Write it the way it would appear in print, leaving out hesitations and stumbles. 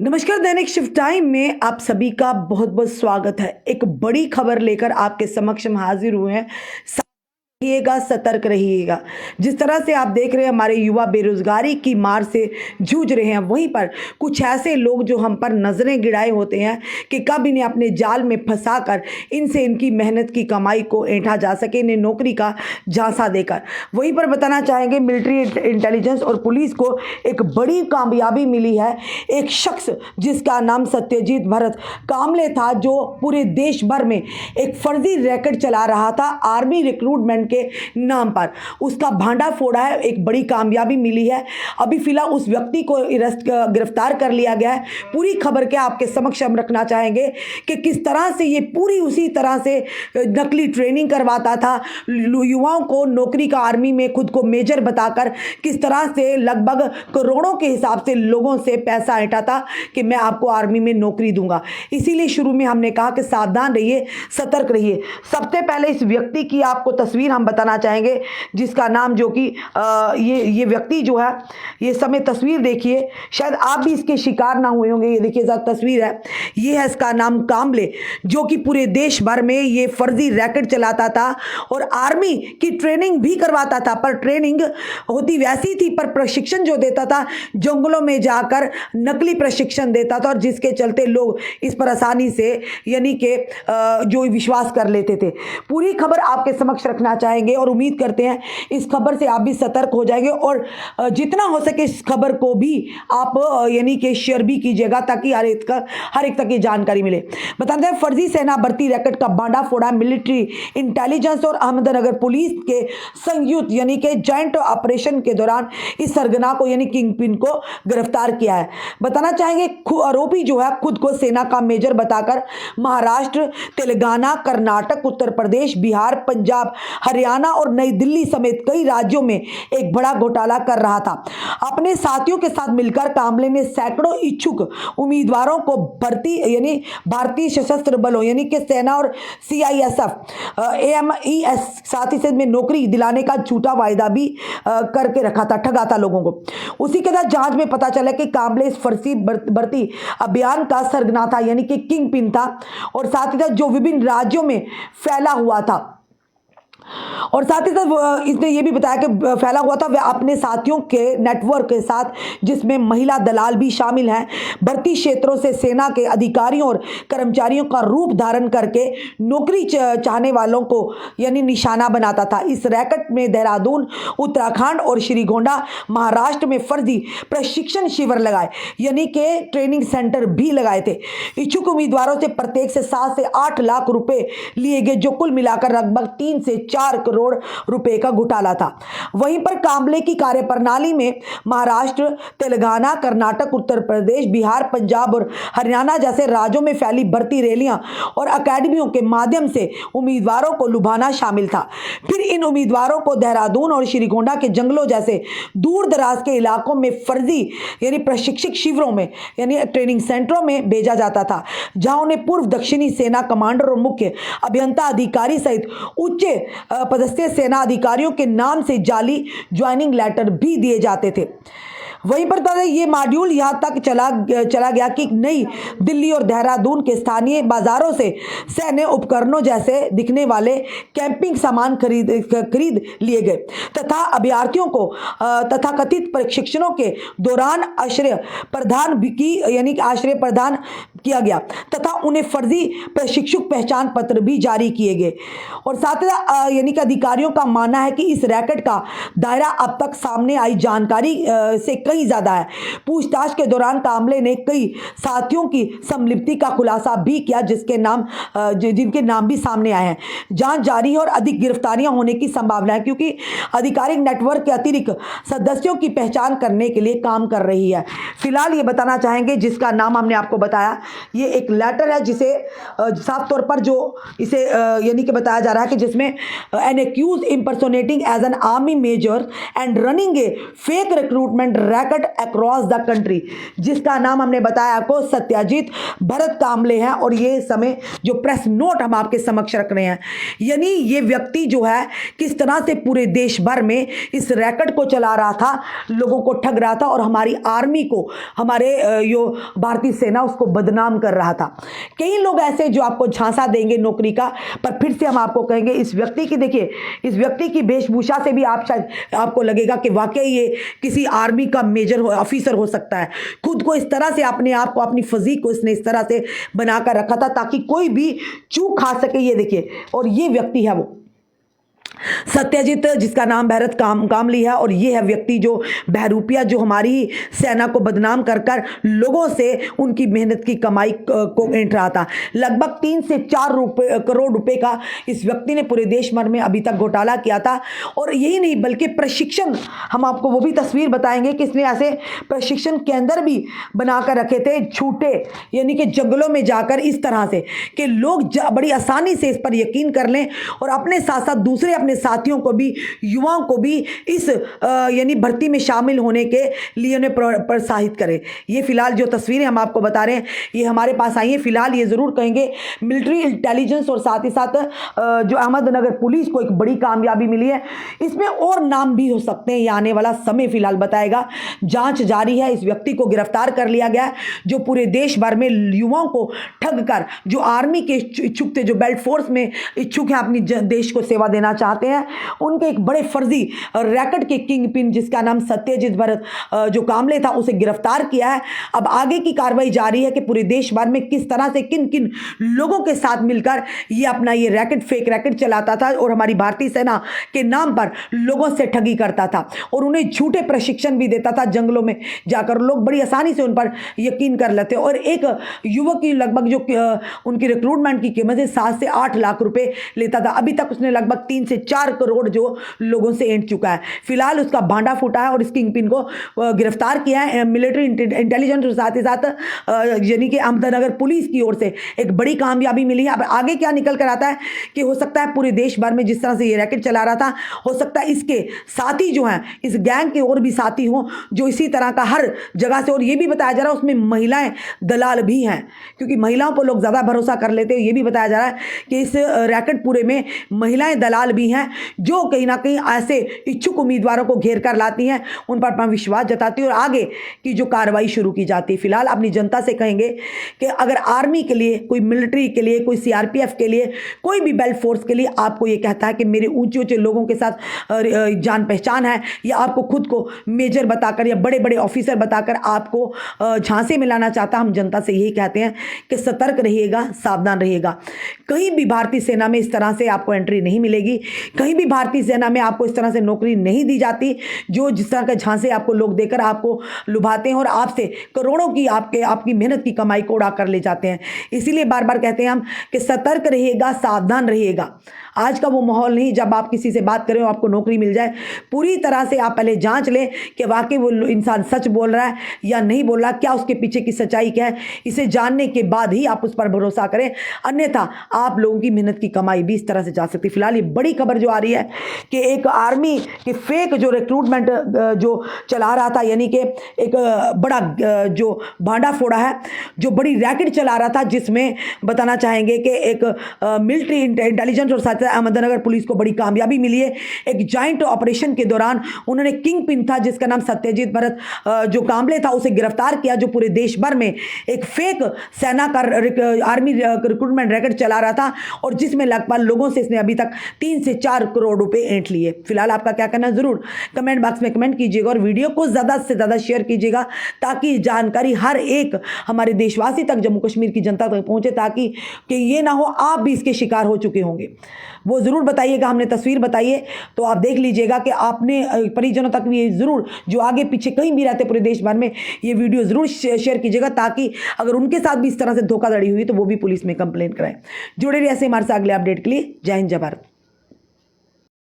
नमस्कार। दैनिक shift time में आप सभी का बहुत बहुत स्वागत है। एक बड़ी खबर लेकर आपके समक्ष हम हाजिर हुए हैं। रहिएगा, सतर्क रहिएगा। जिस तरह से आप देख रहे हैं हमारे युवा बेरोजगारी की मार से जूझ रहे हैं, वहीं पर कुछ ऐसे लोग जो हम पर नजरें गिराए होते हैं कि कब इन्हें अपने जाल में फंसाकर इनसे इनकी मेहनत की कमाई को ऐंठा जा सके, इन्हें नौकरी का झांसा देकर। वहीं पर बताना चाहेंगे मिलिट्री इंटेलिजेंस और पुलिस को एक बड़ी कामयाबी मिली है। एक शख्स जिसका नाम सत्यजीत भरत कामले था, जो पूरे देश भर में एक फर्जी रैकेट चला रहा था आर्मी रिक्रूटमेंट के नाम पर, उसका भांडा फोड़ा है। एक बड़ी कामयाबी मिली है। अभी फिलहाल उस व्यक्ति को गिरफ्तार कर लिया गया है। पूरी खबर के आपके समक्ष हम रखना चाहेंगे कि किस तरह से ये पूरी उसी तरह से नकली ट्रेनिंग करवाता था, युवाओं को नौकरी का आर्मी में खुद को मेजर बताकर किस तरह से लगभग करोड़ों के हिसाब से लोगों से पैसा ऐंठा था कि मैं आपको आर्मी में नौकरी दूंगा। इसीलिए शुरू में हमने कहा कि सावधान रहिए, सतर्क रहिए। सबसे पहले इस व्यक्ति की आपको तस्वीर हम बताना चाहेंगे, जिसका नाम जो कि ये व्यक्ति जो है, ये समय तस्वीर देखिए, शायद आप भी इसके शिकार ना हुए होंगे। ये देखिए तस्वीर है, ये है इसका नाम कामले, जो कि पूरे देश भर में ये फर्जी रैकेट चलाता था और आर्मी की ट्रेनिंग भी करवाता था। पर ट्रेनिंग होती वैसी थी, पर प्रशिक्षण जो देता था जंगलों में जाकर नकली प्रशिक्षण देता था, और जिसके चलते लोग इस पर आसानी से यानी कि जो विश्वास कर लेते थे। पूरी खबर आपके समक्ष रखना चाहेंगे और उम्मीद करते हैं इस खबर से आप भी सतर्क हो जाएंगे और जितना हो सके इस खबर को भी आप यानी कि शेयर भी कीजिएगा, ताकि हर एक तक ये जानकारी मिले। बताते हैं फर्जी सेना भर्ती रैकेट का बांडा फोड़ा मिलिट्री इंटेलिजेंस और अहमदनगर पुलिस के संयुक्त यानी कि जॉइंट ऑपरेशन के दौरान इस सरगना को यानी किंग पिन को गिरफ्तार किया है। बताना चाहेंगे आरोपी जो है खुद को सेना का मेजर बताकर महाराष्ट्र, तेलंगाना, कर्नाटक, उत्तर प्रदेश, बिहार, पंजाब, हरियाणा और नई दिल्ली समेत कई राज्यों में एक बड़ा घोटाला कर रहा था। अपने साथियों के साथ मिलकर कामले ने सैकड़ों इच्छुक उम्मीदवारों को भर्ती यानी भारतीय सशस्त्र बलों यानी कि सेना और CISF, AMES साथ ही साथ में नौकरी दिलाने का झूठा वायदा भी करके रखा था, ठगा था लोगों को। उसी के साथ जांच में पता चला कि कामले इस फर्जी भर्ती अभियान का सरगना था यानी कि किंग पिन था, और साथ ही साथ जो विभिन्न राज्यों में फैला हुआ था, और साथ ही साथ इसने ये भी बताया कि फैला हुआ था वह अपने साथियों के नेटवर्क के साथ, जिसमें महिला दलाल भी शामिल हैं। भर्ती क्षेत्रों से सेना के अधिकारियों और कर्मचारियों का रूप धारण करके नौकरी चाहने वालों को यानी निशाना बनाता था। इस रैकेट में देहरादून, उत्तराखंड और श्रीगोंडा, महाराष्ट्र में फर्जी प्रशिक्षण शिविर लगाए यानी कि ट्रेनिंग सेंटर भी लगाए थे। इच्छुक उम्मीदवारों से प्रत्येक से 7 से 8 लाख रुपए लिए गए, जो कुल मिलाकर लगभग 3 से 4 करोड़ रुपए का घोटाला था। वहीं पर कामले की कार्यप्रणाली में महाराष्ट्र, तेलंगाना, कर्नाटक, उत्तर प्रदेश, बिहार, पंजाब और हरियाणा जैसे राज्यों में फैली भर्ती रैलियां और अकादमियों के माध्यम से उम्मीदवारों को लुभाना शामिल था। फिर इन उम्मीदवारों को देहरादून और श्रीगोंडा के जंगलों जैसे दूर दराज के इलाकों में फर्जी यानी प्रशिक्षक शिविरों में यानी ट्रेनिंग सेंटरों में भेजा जाता था, जहां उन्हें पूर्व दक्षिणी सेना कमांडर और मुख्य अभियंता अधिकारी सहित उच्च पदस्थ सेना अधिकारियों के नाम से जाली ज्वाइनिंग लेटर भी दिए जाते थे। वहीं पर ये मॉड्यूल यहाँ तक चला गया कि नई दिल्ली और देहरादून के स्थानीय बाजारों से सैन्य उपकरणों जैसे दिखने वाले कैंपिंग सामान खरीद लिए गए, तथा अभ्यर्थियों को तथाकथित प्रशिक्षणों के दौरान आश्रय प्रदान किया गया, तथा उन्हें फर्जी प्रशिक्षक पहचान पत्र भी जारी किए गए। और साथ ही यानी कि अधिकारियों का मानना है कि इस रैकेट का दायरा अब तक सामने आई जानकारी से कहीं ज्यादा है। पूछताछ के दौरान कामले ने कई साथियों की संलिप्ति का खुलासा भी किया, जिनके नाम भी सामने आए हैं। जांच जारी है और अधिक गिरफ्तारियां होने की संभावना है, क्योंकि आधिकारिक नेटवर्क के अतिरिक्त सदस्यों की पहचान करने के लिए काम कर रही है। फिलहाल ये बताना चाहेंगे, जिसका नाम हमने आपको बताया ये एक लेटर है जिसे साफ तौर पर जो इसे यानी कि बताया जा रहा है कि जिसमें an accused impersonating as an army major and running a fake recruitment racket across the country, जिसका नाम हमने बताया आपको सत्यजीत भरत कामले है। और ये समय जो प्रेस नोट हम आपके समक्ष रख रहे हैं, यानी ये व्यक्ति जो है किस तरह से पूरे देश भर में इस रैकेट को चला रहा था, लोगों को ठग रहा था और हमारी आर्मी को, हमारे जो भारतीय सेना उसको बदनाम कर रहा था। कई लोग ऐसे जो आपको झांसा देंगे नौकरी का, पर फिर से हम आपको कहेंगे इस व्यक्ति की, देखिए इस व्यक्ति की वेशभूषा से भी आप शायद आपको लगेगा कि वाकई ये किसी आर्मी का मेजर ऑफिसर हो सकता है। खुद को इस तरह से अपने आप को, अपनी फिजिक को इसने इस तरह से बनाकर रखा था ताकि कोई भी चूक खा सके। ये देखिए, और ये व्यक्ति है वो सत्यजीत, जिसका नाम भरत कामली है। और ये है व्यक्ति जो बहरूपिया, जो हमारी सेना को बदनाम कर कर लोगों से उनकी मेहनत की कमाई को ऐंठ रहा था। लगभग 3 से 4 करोड़ रुपए का इस व्यक्ति ने पूरे देश भर में अभी तक घोटाला किया था। और यही नहीं बल्कि प्रशिक्षण, हम आपको वो भी तस्वीर बताएंगे कि इसने ऐसे प्रशिक्षण केंद्र भी बनाकर रखे थे छूटे, यानी कि जंगलों में जाकर इस तरह से कि लोग बड़ी आसानी से इस पर यकीन कर लें और अपने साथ साथ दूसरे अपने साथियों को भी, युवाओं को भी इस यानी भर्ती में शामिल होने के लिए उन्हें प्रोत्साहित करें। ये फिलहाल जो तस्वीरें हम आपको बता रहे हैं ये हमारे पास आई हैं। फिलहाल ये जरूर कहेंगे मिलिट्री इंटेलिजेंस और साथ ही साथ जो अहमदनगर पुलिस को एक बड़ी कामयाबी मिली है। इसमें और नाम भी हो सकते हैं, ये आने वाला समय फिलहाल बताएगा। जांच जारी है, इस व्यक्ति को गिरफ्तार कर लिया गया है जो पूरे देश भर में युवाओं को ठग कर, जो आर्मी के इच्छुक थे, जो बेल्ट फोर्स में इच्छुक है, अपनी देश को सेवा देना चाहते हैं, उनके एक बड़े फर्जी रैकेट के किंग पिन जिसका नाम सत्यजीत भरत जो कामले था, उसे गिरफ्तार किया है। अब आगे की कार्रवाई जारी है कि पूरे देश भर में किस तरह से किन किन लोगों के साथ मिलकर ये अपना ये रैकेट, फेक रैकेट चलाता था और हमारी भारतीय सेना के नाम पर लोगों से ठगी करता था और उन्हें झूठे प्रशिक्षण भी देता था। जंगलों में जाकर लोग बड़ी आसानी से उन पर यकीन कर लेते। और एक युवक की लगभग जो उनकी रिक्रूटमेंट की कीमत है 7 से 8 लाख रुपए लेता था। अभी तक उसने लगभग 3 से 4 करोड़ जो लोगों से ऐंठ चुका है। फिलहाल उसका भांडा फूटा है और इस किंग पिन को गिरफ्तार किया है मिलिट्री इंटेलिजेंस और साथ ही साथ यानी कि अहमदनगर पुलिस की ओर से एक बड़ी कामयाबी मिली है। अब आगे क्या निकल कर आता है कि हो सकता है पूरे देश भर में जिस तरह से ये रैकेट चला रहा था, हो सकता है इसके साथी जो हैं, इस गैंग के और भी साथी हों जो इसी तरह का हर जगह से, और ये भी बताया जा रहा है उसमें महिलाएं दलाल भी हैं, क्योंकि महिलाओं पर लोग ज़्यादा भरोसा कर लेते हैं। ये भी बताया जा रहा है कि इस रैकेट पूरे में महिलाएं दलाल भी हैं जो कहीं ना कहीं ऐसे इच्छुक उम्मीदवारों को घेर कर लाती हैं, उन पर अपना विश्वास जताती है और आगे की जो कार्रवाई शुरू की जाती है। फिलहाल अपनी जनता से कहेंगे कि अगर आर्मी के लिए, कोई मिलिट्री के लिए, कोई सीआरपीएफ के लिए, कोई भी बेल्ट फोर्स के लिए आपको ये कहता है कि मेरे ऊंचे ऊंचे लोगों के साथ जान पहचान है, या आपको खुद को मेजर बताकर या बड़े बड़े ऑफिसर बताकर आपको झांसे में लाना चाहता, हम जनता से यही कहते हैं कि सतर्क रहिएगा, सावधान रहिएगा। कहीं भी भारतीय सेना में इस तरह से आपको एंट्री नहीं मिलेगी, कहीं भी भारतीय सेना में आपको इस तरह से नौकरी नहीं दी जाती जो जिस तरह के झांसे आपको लोग देकर आपको लुभाते हैं और आपसे करोड़ों की आपकी मेहनत की कमाई को उड़ा कर ले जाते हैं। इसीलिए बार बार कहते हैं हम कि सतर्क रहिएगा, सावधान रहिएगा। आज का वो माहौल नहीं जब आप किसी से बात करें और आपको नौकरी मिल जाए। पूरी तरह से आप पहले जांच लें कि वाकई वो इंसान सच बोल रहा है या नहीं बोल रहा, क्या उसके पीछे की सच्चाई क्या है। इसे जानने के बाद ही आप उस पर भरोसा करें, अन्यथा आप लोगों की मेहनत की कमाई भी इस तरह से जा सकती है। फिलहाल ये बड़ी खबर जो आ रही है कि एक आर्मी के फेक जो रिक्रूटमेंट जो चला रहा था, यानी कि एक बड़ा जो भांडा फोड़ा है, जो बड़ी रैकेट चला रहा था, जिसमें बताना चाहेंगे कि एक मिलिट्री इंटेलिजेंस और साथ अहमदनगर पुलिस को बड़ी कामयाबी मिली है। एक जॉइंट ऑपरेशन के दौरान उन्होंने किंग पिन था जिसका नाम सत्यजीत भरत जो कामले था, उसे गिरफ्तार किया, जो पूरे देश भर में एक फेक सेना का आर्मी रिक्रूटमेंट रैकेट चला रहा था और जिसमें लगभग लोगों से इसने अभी तक 3 से 4 करोड़ रुपए ऐंठ लिए। फिलहाल आपका क्या कहना है जरूर कमेंट बॉक्स में कमेंट कीजिएगा और वीडियो को ज़्यादा से ज़्यादा शेयर कीजिएगा ताकि जानकारी हर एक हमारे देशवासी तक, जम्मू कश्मीर की जनता तक पहुंचे, ताकि कि ये ना हो आप भी इसके शिकार हो चुके होंगे। वो ज़रूर बताइएगा, हमने तस्वीर बताइए तो आप देख लीजिएगा कि आपने परिजनों तक भी ये ज़रूर, जो आगे पीछे कहीं भी रहते पूरे देश भर में, ये वीडियो ज़रूर शेयर कीजिएगा ताकि अगर उनके साथ भी इस तरह से धोखाधड़ी हुई तो वो भी पुलिस में कंप्लेंट कराएं। जुड़े रहिए ऐसे हमारे साथ अगले अपडेट के लिए। जय हिंद, जय भारत।